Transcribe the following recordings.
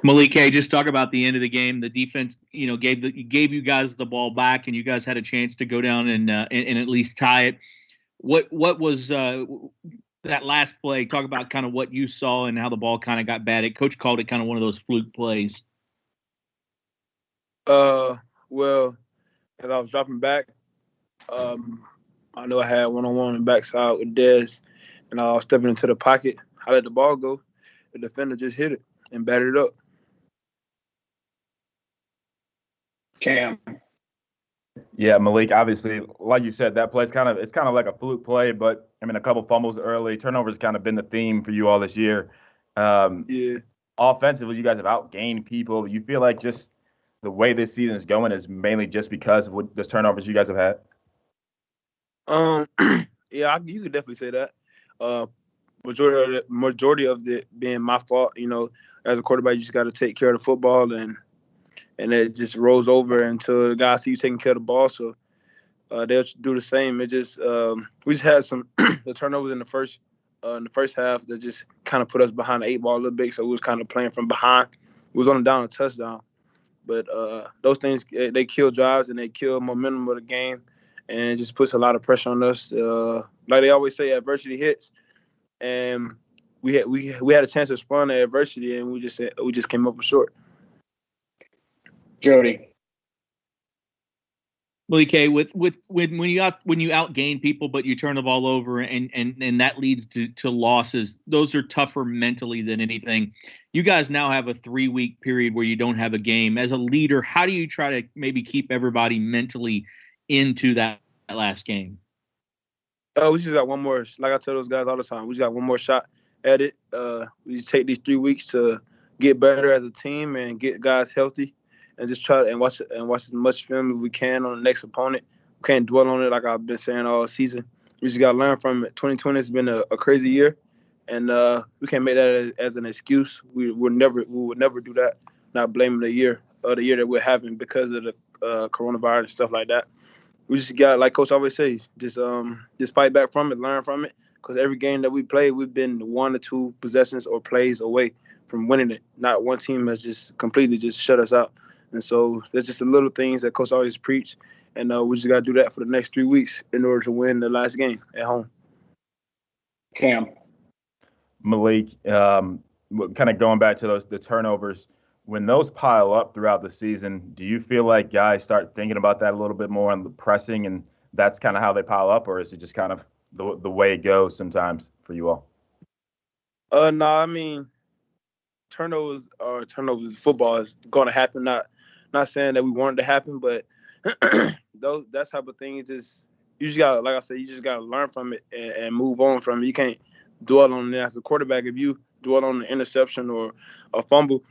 Malik, hey, just talk about the end of the game. The defense, gave you guys the ball back, and you guys had a chance to go down and at least tie it. What was that last play? Talk about kind of what you saw and how the ball kind of got batted. Coach called it kind of one of those fluke plays. Well, as I was dropping back, I know I had one-on-one on the backside with Dez, and I was stepping into the pocket. I let the ball go. The defender just hit it and batted it up. Cam. Yeah, Malik, obviously, like you said, that play's it's kind of like a fluke play, but I mean, a couple fumbles early. Turnovers kind of been the theme for you all this year. Yeah. Offensively, you guys have outgained people. You feel like just the way this season is going is mainly just because of the turnovers you guys have had? Yeah, you could definitely say that. Majority of it being my fault. As a quarterback, you just got to take care of the football, and it just rolls over until the guys see you taking care of the ball. So they'll do the same. It just we just had some the turnovers in the first half that just kind of put us behind the 8 ball a little bit. So we was kind of playing from behind. We was on a touchdown, but those things they kill drives and they kill momentum of the game, and it just puts a lot of pressure on us. Like they always say, adversity hits, and we had a chance to respond to adversity, and we just came up short. Jody. Malik, with when you outgain people but you turn the ball over and that leads to losses, those are tougher mentally than anything. You guys now have a 3-week period where you don't have a game. As a leader, how do you try to maybe keep everybody mentally into that last game? We just got one more. Like I tell those guys all the time, we just got one more shot at it. We just take these 3 weeks to get better as a team and get guys healthy, and just try and watch as much film as we can on the next opponent. We can't dwell on it like I've been saying all season. We just got to learn from it. 2020 has been a crazy year, and we can't make that as an excuse. We would never do that. Not blaming the year that we're having because of the coronavirus and stuff like that. We just got, like Coach always say, just fight back from it, learn from it. Because every game that we play, we've been 1 or 2 possessions or plays away from winning it. Not one team has just completely just shut us out. And so there's just the little things that Coach always preach. And we just got to do that for the next 3 weeks in order to win the last game at home. Cam. Malik, kind of going back to the turnovers, when those pile up throughout the season, do you feel like guys start thinking about that a little bit more on the pressing, and that's kind of how they pile up, or is it just kind of the way it goes sometimes for you all? No, I mean, turnovers football is going to happen. Not saying that we want it to happen, but that type of thing, you just got, like I said, you just got to learn from it and move on from it. You can't dwell on it as a quarterback. If you dwell on the interception or a fumble,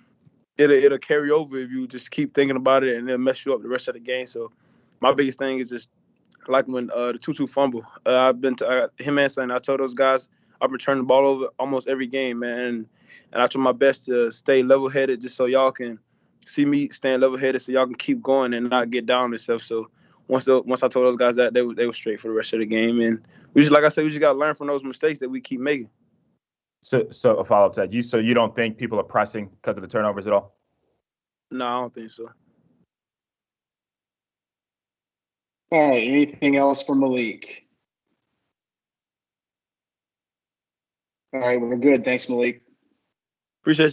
it'll carry over if you just keep thinking about it, and it'll mess you up the rest of the game. So my biggest thing is just like when the 2-2 fumble. I've been to him and Sonny. I told those guys I've been turning the ball over almost every game, man, and I try my best to stay level-headed just so y'all can see me staying level-headed, so y'all can keep going and not get down and stuff. So once I told those guys that, they were straight for the rest of the game, and we just, like I said, we just got to learn from those mistakes that we keep making. So a follow-up to that. So you don't think people are pressing because of the turnovers at all? No, I don't think so. All right. Anything else for Malik? All right. We're good. Thanks, Malik. Appreciate you.